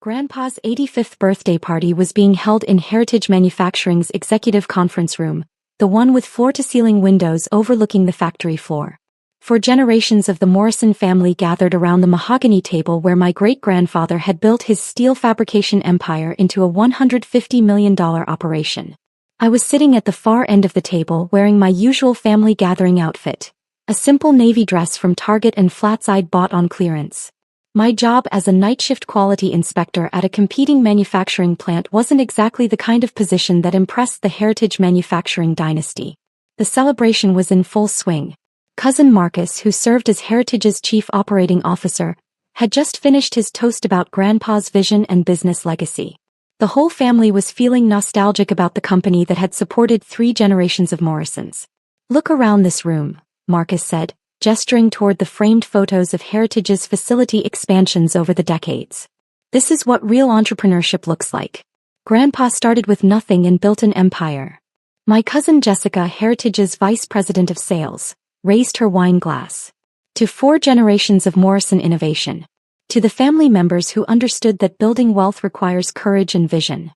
Grandpa's 85th birthday party was being held in Heritage Manufacturing's executive conference room, the one with floor-to-ceiling windows overlooking the factory floor. For generations of the Morrison family gathered around the mahogany table where my great-grandfather had built his steel fabrication empire into a $150 million operation. I was sitting at the far end of the table wearing my usual family gathering outfit, a simple navy dress from Target and flats I'd bought on clearance. My job as a night shift quality inspector at a competing manufacturing plant wasn't exactly the kind of position that impressed the Heritage Manufacturing dynasty. The celebration was in full swing. Cousin Marcus, who served as Heritage's chief operating officer, had just finished his toast about Grandpa's vision and business legacy. The whole family was feeling nostalgic about the company that had supported 3 generations of Morrisons. "Look around this room," Marcus said, gesturing toward the framed photos of Heritage's facility expansions over the decades. "This is what real entrepreneurship looks like. Grandpa started with nothing and built an empire." My cousin Jessica, Heritage's vice president of sales, raised her wine glass. "To 4 generations of Morrison innovation. To the family members who understood that building wealth requires courage and vision."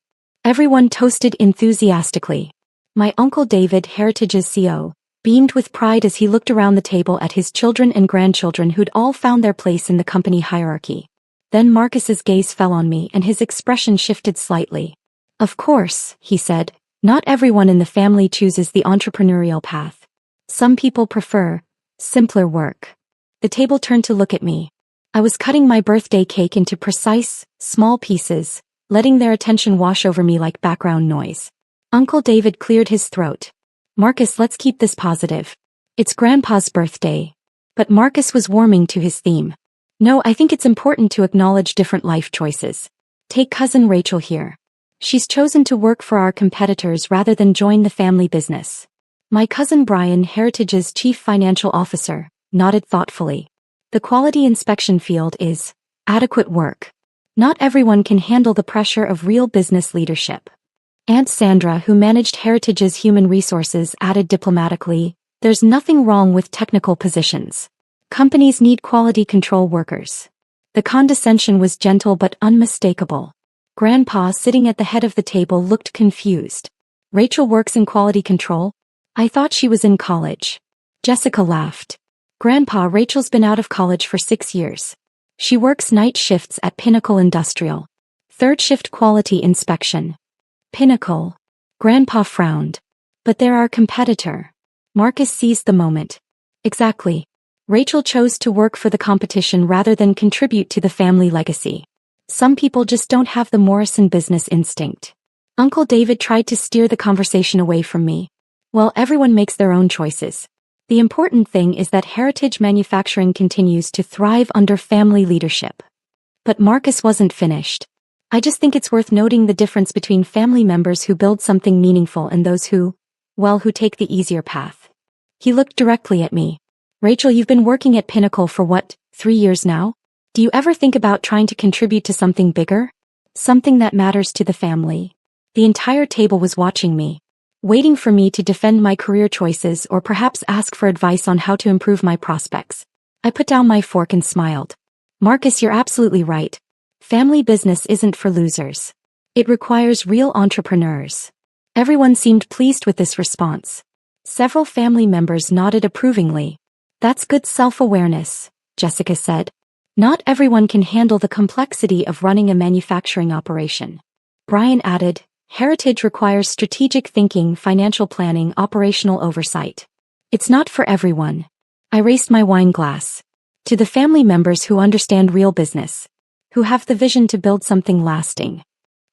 Everyone toasted enthusiastically. My Uncle David, Heritage's CEO, beamed with pride as he looked around the table at his children and grandchildren who'd all found their place in the company hierarchy. Then Marcus's gaze fell on me and his expression shifted slightly. "Of course," he said, "not everyone in the family chooses the entrepreneurial path. Some people prefer simpler work." The table turned to look at me. I was cutting my birthday cake into precise, small pieces, letting their attention wash over me like background noise. Uncle David cleared his throat. "Marcus, let's keep this positive. It's Grandpa's birthday." But Marcus was warming to his theme. "No, I think it's important to acknowledge different life choices. Take cousin Rachel here. She's chosen to work for our competitors rather than join the family business." My cousin Brian, Heritage's chief financial officer, nodded thoughtfully. "The quality inspection field is adequate work. Not everyone can handle the pressure of real business leadership." Aunt Sandra, who managed Heritage's human resources, added diplomatically, "There's nothing wrong with technical positions. Companies need quality control workers." The condescension was gentle but unmistakable. Grandpa, sitting at the head of the table, looked confused. "Rachel works in quality control? I thought she was in college." Jessica laughed. "Grandpa, Rachel's been out of college for 6 years. She works night shifts at Pinnacle Industrial. 3rd shift quality inspection." "Pinnacle?" Grandpa frowned. "But they're our competitor." Marcus seized the moment. "Exactly. Rachel chose to work for the competition rather than contribute to the family legacy. Some people just don't have the Morrison business instinct." Uncle David tried to steer the conversation away from me. "Well, everyone makes their own choices. The important thing is that Heritage Manufacturing continues to thrive under family leadership." But Marcus wasn't finished. "I just think it's worth noting the difference between family members who build something meaningful and those who take the easier path." He looked directly at me. "Rachel, you've been working at Pinnacle for what, 3 years now? Do you ever think about trying to contribute to something bigger? Something that matters to the family?" The entire table was watching me, waiting for me to defend my career choices or perhaps ask for advice on how to improve my prospects. I put down my fork and smiled. "Marcus, you're absolutely right. Family business isn't for losers. It requires real entrepreneurs." Everyone seemed pleased with this response. Several family members nodded approvingly. "That's good self-awareness," Jessica said. "Not everyone can handle the complexity of running a manufacturing operation." Brian added, "Heritage requires strategic thinking, financial planning, operational oversight. It's not for everyone." I raised my wine glass. "To the family members who understand real business, who have the vision to build something lasting."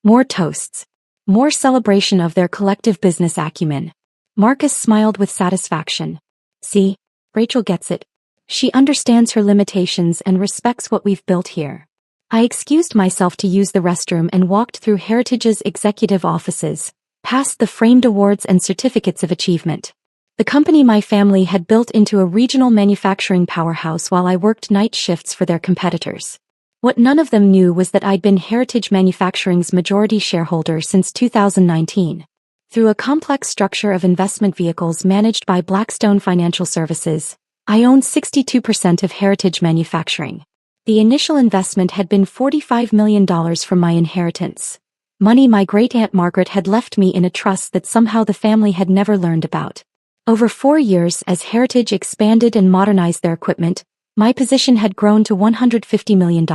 More toasts. More celebration of their collective business acumen. Marcus smiled with satisfaction. "See, Rachel gets it. She understands her limitations and respects what we've built here." I excused myself to use the restroom and walked through Heritage's executive offices, past the framed awards and certificates of achievement. The company my family had built into a regional manufacturing powerhouse while I worked night shifts for their competitors. What none of them knew was that I'd been Heritage Manufacturing's majority shareholder since 2019. Through a complex structure of investment vehicles managed by Blackstone Financial Services, I owned 62% of Heritage Manufacturing. The initial investment had been $45 million from my inheritance. Money my great-aunt Margaret had left me in a trust that somehow the family had never learned about. Over 4 years, as Heritage expanded and modernized their equipment, my position had grown to $150 million.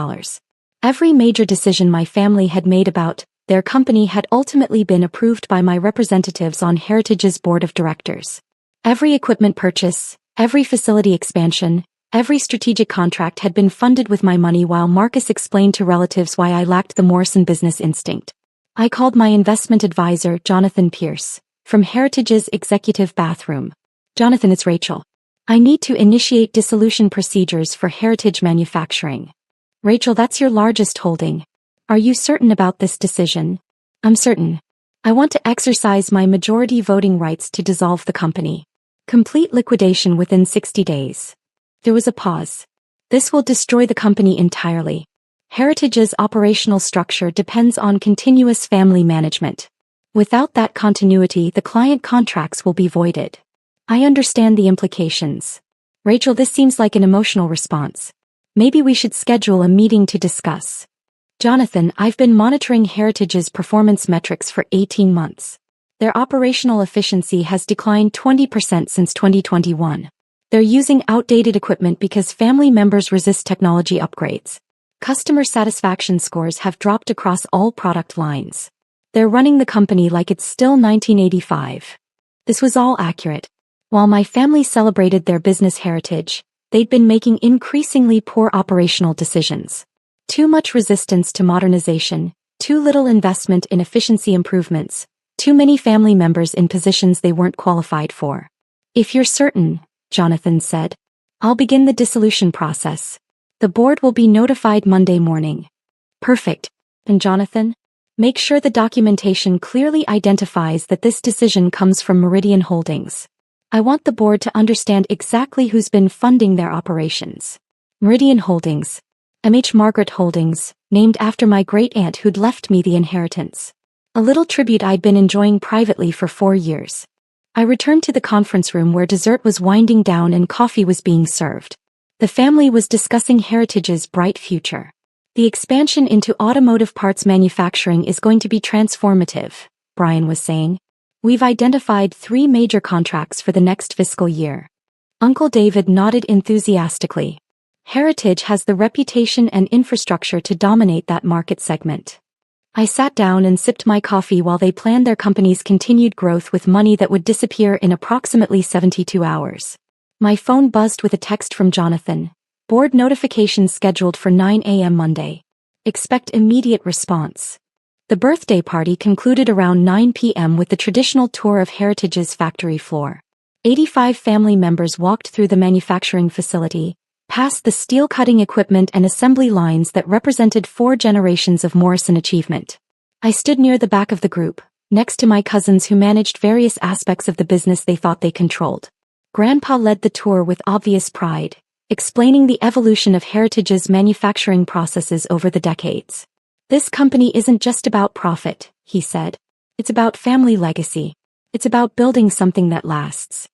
Every major decision my family had made about their company had ultimately been approved by my representatives on Heritage's board of directors. Every equipment purchase, every facility expansion, every strategic contract had been funded with my money, while Marcus explained to relatives why I lacked the Morrison business instinct. I called my investment advisor, Jonathan Pierce, from Heritage's executive bathroom. Jonathan, it's Rachel. I need to initiate dissolution procedures for Heritage Manufacturing. Rachel, that's your largest holding. Are you certain about this decision? I'm certain. I want to exercise my majority voting rights to dissolve the company. Complete liquidation within 60 days. There was a pause. This will destroy the company entirely. Heritage's operational structure depends on continuous family management. Without that continuity, the client contracts will be voided. I understand the implications. Rachel, this seems like an emotional response. Maybe we should schedule a meeting to discuss. Jonathan, I've been monitoring Heritage's performance metrics for 18 months. Their operational efficiency has declined 20% since 2021. They're using outdated equipment because family members resist technology upgrades. Customer satisfaction scores have dropped across all product lines. They're running the company like it's still 1985. This was all accurate. While my family celebrated their business heritage, they'd been making increasingly poor operational decisions. Too much resistance to modernization, too little investment in efficiency improvements, too many family members in positions they weren't qualified for. If you're certain, Jonathan said, I'll begin the dissolution process. The board will be notified Monday morning. Perfect. And Jonathan? Make sure the documentation clearly identifies that this decision comes from Meridian Holdings. I want the board to understand exactly who's been funding their operations. Meridian Holdings. Margaret Holdings, named after my great-aunt who'd left me the inheritance. A little tribute I'd been enjoying privately for 4 years. I returned to the conference room where dessert was winding down and coffee was being served. The family was discussing Heritage's bright future. The expansion into automotive parts manufacturing is going to be transformative, Brian was saying. We've identified 3 major contracts for the next fiscal year. Uncle David nodded enthusiastically. Heritage has the reputation and infrastructure to dominate that market segment. I sat down and sipped my coffee while they planned their company's continued growth with money that would disappear in approximately 72 hours. My phone buzzed with a text from Jonathan. Board notification scheduled for 9 a.m. Monday. Expect immediate response. The birthday party concluded around 9 p.m. with the traditional tour of Heritage's factory floor. 85 family members walked through the manufacturing facility, past the steel-cutting equipment and assembly lines that represented 4 generations of Morrison achievement. I stood near the back of the group, next to my cousins who managed various aspects of the business they thought they controlled. Grandpa led the tour with obvious pride, explaining the evolution of Heritage's manufacturing processes over the decades. This company isn't just about profit, he said. It's about family legacy. It's about building something that lasts.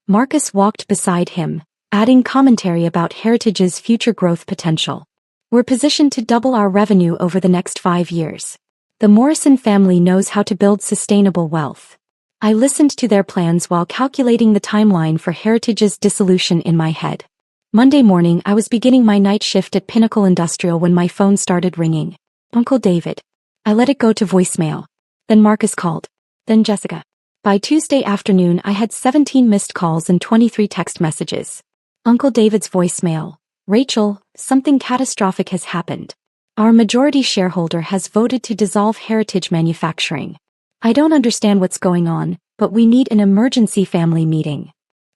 Marcus walked beside him, adding commentary about Heritage's future growth potential. We're positioned to double our revenue over the next 5 years. The Morrison family knows how to build sustainable wealth. I listened to their plans while calculating the timeline for Heritage's dissolution in my head. Monday morning, I was beginning my night shift at Pinnacle Industrial when my phone started ringing. Uncle David. I let it go to voicemail. Then Marcus called. Then Jessica. By Tuesday afternoon, I had 17 missed calls and 23 text messages. Uncle David's voicemail. Rachel, something catastrophic has happened. Our majority shareholder has voted to dissolve Heritage Manufacturing. I don't understand what's going on, but we need an emergency family meeting.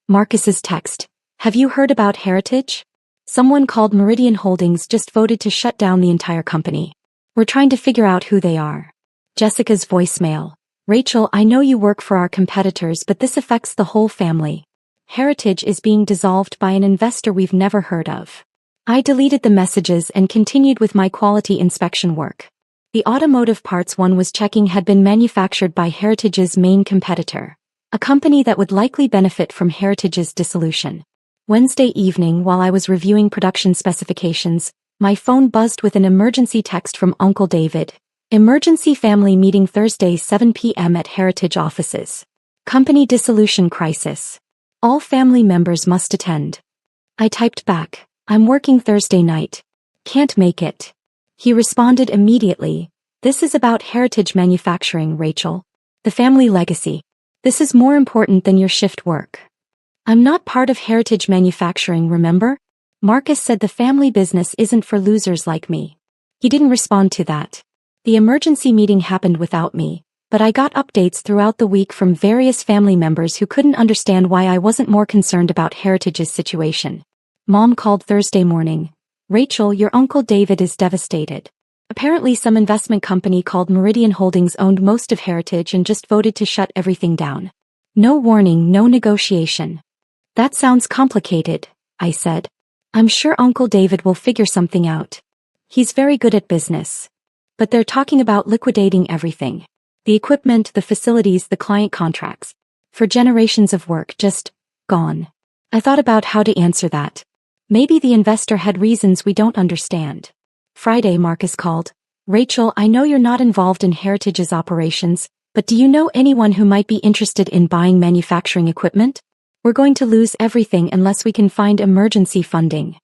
Marcus's text. Have you heard about Heritage? Someone called Meridian Holdings just voted to shut down the entire company. We're trying to figure out who they are. Jessica's voicemail. Rachel, I know you work for our competitors, but this affects the whole family. Heritage is being dissolved by an investor we've never heard of. I deleted the messages and continued with my quality inspection work. The automotive parts one was checking had been manufactured by Heritage's main competitor, a company that would likely benefit from Heritage's dissolution. Wednesday evening, while I was reviewing production specifications, My phone buzzed with an emergency text from Uncle David. Emergency family meeting Thursday 7 p.m. at Heritage offices. Company dissolution crisis. All family members must attend. I typed back, I'm working Thursday night. Can't make it. He responded immediately, this is about Heritage Manufacturing, Rachel. The family legacy. This is more important than your shift work. I'm not part of Heritage Manufacturing, remember? Marcus said the family business isn't for losers like me. He didn't respond to that. The emergency meeting happened without me, but I got updates throughout the week from various family members who couldn't understand why I wasn't more concerned about Heritage's situation. Mom called Thursday morning. Rachel, your Uncle David is devastated. Apparently some investment company called Meridian Holdings owned most of Heritage and just voted to shut everything down. No warning, no negotiation. That sounds complicated, I said. I'm sure Uncle David will figure something out. He's very good at business. But they're talking about liquidating everything. The equipment, the facilities, the client contracts. For generations of work, just gone. I thought about how to answer that. Maybe the investor had reasons we don't understand. Friday, Marcus called. Rachel, I know you're not involved in Heritage's operations, but do you know anyone who might be interested in buying manufacturing equipment? We're going to lose everything unless we can find emergency funding.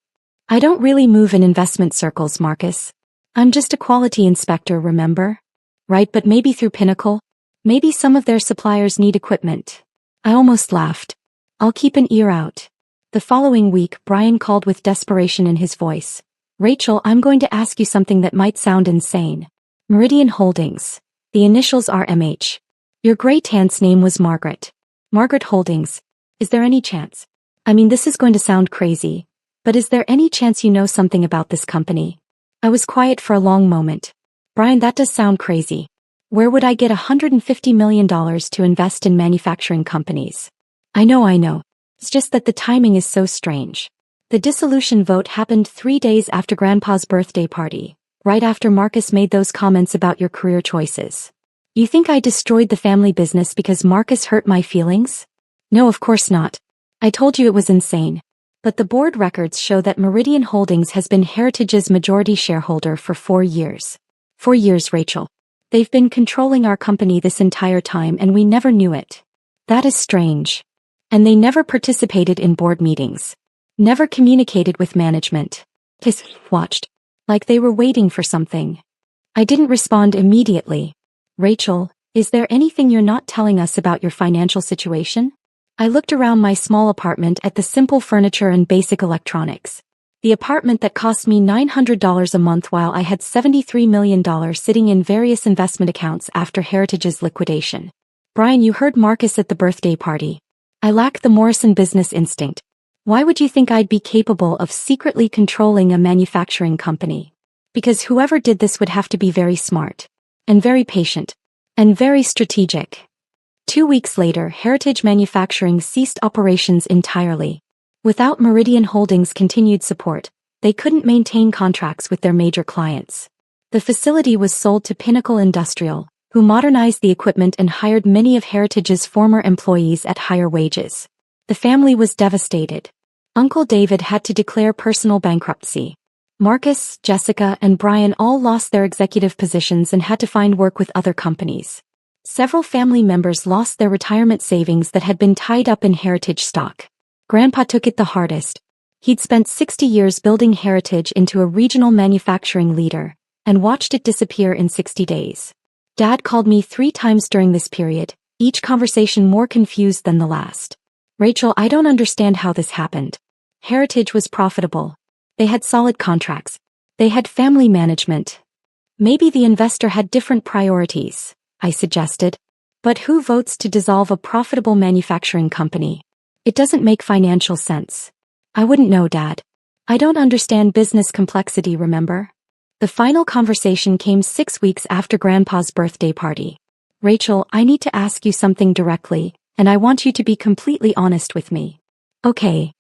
I don't really move in investment circles, Marcus. I'm just a quality inspector, remember? Right, but maybe through Pinnacle? Maybe some of their suppliers need equipment. I almost laughed. I'll keep an ear out. The following week, Brian called with desperation in his voice. Rachel, I'm going to ask you something that might sound insane. Meridian Holdings. The initials are MH. Your great-aunt's name was Margaret. Margaret Holdings. Is there any chance? I mean, this is going to sound crazy, but is there any chance you know something about this company? I was quiet for a long moment. Brian, that does sound crazy. Where would I get $150 million to invest in manufacturing companies? I know. It's just that the timing is so strange. The dissolution vote happened 3 days after Grandpa's birthday party, right after Marcus made those comments about your career choices. You think I destroyed the family business because Marcus hurt my feelings? No, of course not. I told you it was insane. But the board records show that Meridian Holdings has been Heritage's majority shareholder for 4 years. 4 years, Rachel. They've been controlling our company this entire time and we never knew it. That is strange. And they never participated in board meetings. Never communicated with management. Just watched. Like they were waiting for something. I didn't respond immediately. Rachel, is there anything you're not telling us about your financial situation? I looked around my small apartment at the simple furniture and basic electronics. The apartment that cost me $900 a month while I had $73 million sitting in various investment accounts after Heritage's liquidation. Brian, you heard Marcus at the birthday party. I lack the Morrison business instinct. Why would you think I'd be capable of secretly controlling a manufacturing company? Because whoever did this would have to be very smart. And very patient. And very strategic. 2 weeks later, Heritage Manufacturing ceased operations entirely. Without Meridian Holdings' continued support, they couldn't maintain contracts with their major clients. The facility was sold to Pinnacle Industrial, who modernized the equipment and hired many of Heritage's former employees at higher wages. The family was devastated. Uncle David had to declare personal bankruptcy. Marcus, Jessica, and Brian all lost their executive positions and had to find work with other companies. Several family members lost their retirement savings that had been tied up in Heritage stock. Grandpa took it the hardest. He'd spent 60 years building Heritage into a regional manufacturing leader, and watched it disappear in 60 days. Dad called me 3 times during this period, each conversation more confused than the last. Rachel, I don't understand how this happened. Heritage was profitable. They had solid contracts. They had family management. Maybe the investor had different priorities, I suggested. But who votes to dissolve a profitable manufacturing company? It doesn't make financial sense. I wouldn't know, Dad. I don't understand business complexity, remember? The final conversation came 6 weeks after Grandpa's birthday party. Rachel, I need to ask you something directly, and I want you to be completely honest with me. Okay.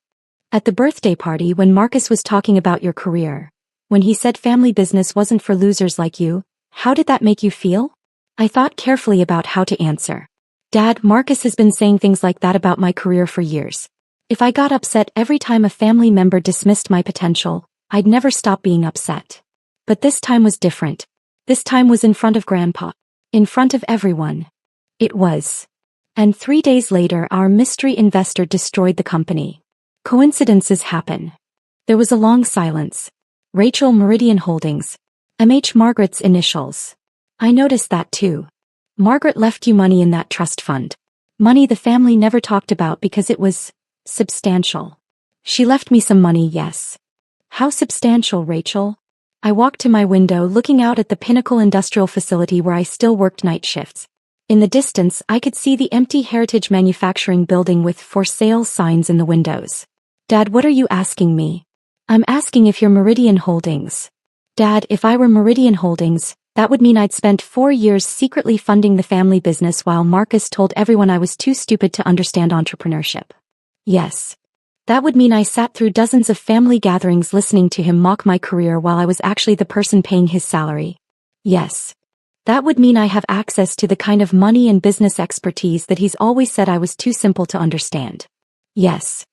At the birthday party when Marcus was talking about your career, when he said family business wasn't for losers like you, how did that make you feel? I thought carefully about how to answer. Dad, Marcus has been saying things like that about my career for years. If I got upset every time a family member dismissed my potential, I'd never stop being upset. But this time was different. This time was in front of Grandpa. In front of everyone. It was. And 3 days later our mystery investor destroyed the company. Coincidences happen. There was a long silence. Rachel Meridian Holdings. MH Margaret's initials. I noticed that too. Margaret left you money in that trust fund. Money the family never talked about because it was substantial. She left me some money, yes. How substantial, Rachel? I walked to my window looking out at the Pinnacle Industrial Facility where I still worked night shifts. In the distance I could see the empty Heritage Manufacturing building with for sale signs in the windows. Dad, what are you asking me? I'm asking if you're Meridian Holdings. Dad, if I were Meridian Holdings, that would mean I'd spent 4 years secretly funding the family business while Marcus told everyone I was too stupid to understand entrepreneurship. Yes. That would mean I sat through dozens of family gatherings listening to him mock my career while I was actually the person paying his salary. Yes. That would mean I have access to the kind of money and business expertise that he's always said I was too simple to understand. Yes.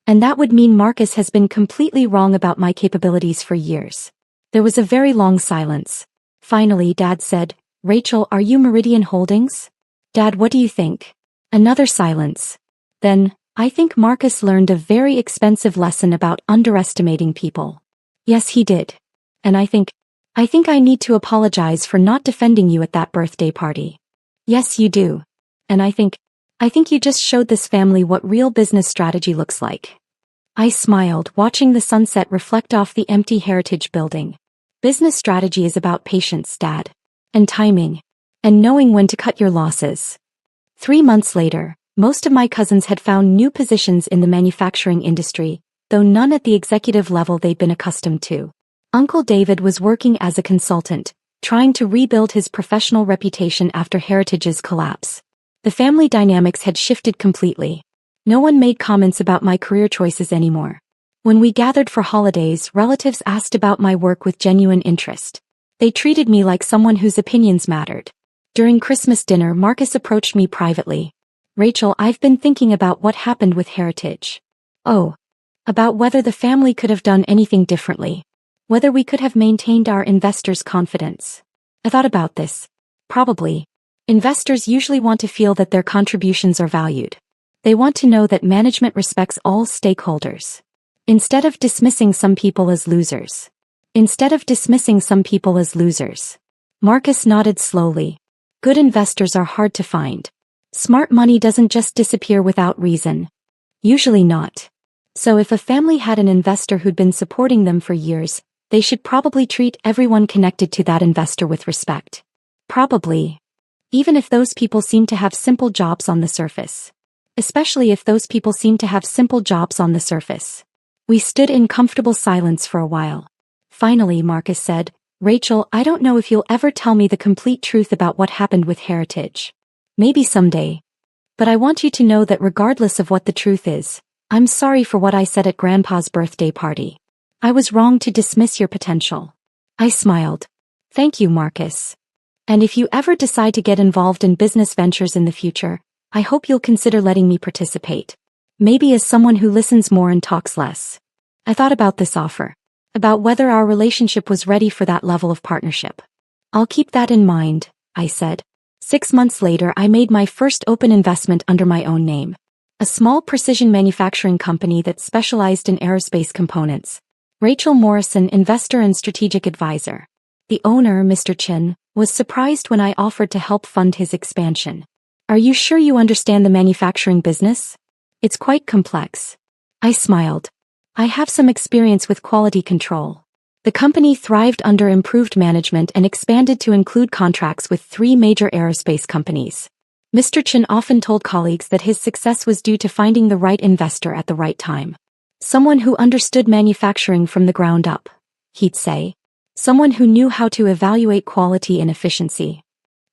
And that would mean Marcus has been completely wrong about my capabilities for years. There was a very long silence. Finally, Dad said, Rachel, are you Meridian Holdings? Dad, what do you think? Another silence. Then, I think Marcus learned a very expensive lesson about underestimating people. Yes, he did. And I think I need to apologize for not defending you at that birthday party. Yes, you do. And I think you just showed this family what real business strategy looks like. I smiled, watching the sunset reflect off the empty Heritage building. Business strategy is about patience, Dad. And timing. And knowing when to cut your losses. 3 months later, most of my cousins had found new positions in the manufacturing industry, though none at the executive level they'd been accustomed to. Uncle David was working as a consultant, trying to rebuild his professional reputation after Heritage's collapse. The family dynamics had shifted completely. No one made comments about my career choices anymore. When we gathered for holidays, relatives asked about my work with genuine interest. They treated me like someone whose opinions mattered. During Christmas dinner, Marcus approached me privately. Rachel, I've been thinking about what happened with Heritage. Oh. About whether the family could have done anything differently. Whether we could have maintained our investors' confidence. I thought about this. Probably. Investors usually want to feel that their contributions are valued. They want to know that management respects all stakeholders. Instead of dismissing some people as losers. Marcus nodded slowly. Good investors are hard to find. Smart money doesn't just disappear without reason. Usually not. So if a family had an investor who'd been supporting them for years, they should probably treat everyone connected to that investor with respect. Probably. Even if those people seem to have simple jobs on the surface. Especially if those people seem to have simple jobs on the surface. We stood in comfortable silence for a while. Finally, Marcus said, Rachel, I don't know if you'll ever tell me the complete truth about what happened with Heritage. Maybe someday. But I want you to know that regardless of what the truth is, I'm sorry for what I said at Grandpa's birthday party. I was wrong to dismiss your potential. I smiled. Thank you, Marcus. And if you ever decide to get involved in business ventures in the future, I hope you'll consider letting me participate. Maybe as someone who listens more and talks less. I thought about this offer. About whether our relationship was ready for that level of partnership. I'll keep that in mind, I said. 6 months later I made my first open investment under my own name. A small precision manufacturing company that specialized in aerospace components. Rachel Morrison, investor and strategic advisor. The owner, Mr. Chin, was surprised when I offered to help fund his expansion. Are you sure you understand the manufacturing business? It's quite complex. I smiled. I have some experience with quality control. The company thrived under improved management and expanded to include contracts with 3 major aerospace companies. Mr. Chin often told colleagues that his success was due to finding the right investor at the right time. Someone who understood manufacturing from the ground up, he'd say. Someone who knew how to evaluate quality and efficiency.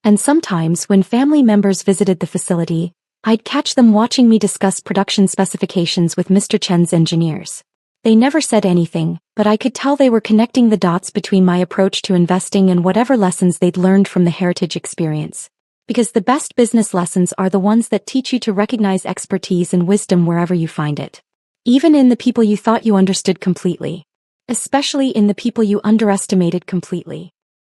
And sometimes when family members visited the facility, I'd catch them watching me discuss production specifications with Mr. Chen's engineers. They never said anything, but I could tell they were connecting the dots between my approach to investing and whatever lessons they'd learned from the Heritage experience. Because the best business lessons are the ones that teach you to recognize expertise and wisdom wherever you find it. Even in the people you thought you understood completely. especially in the people you underestimated completely.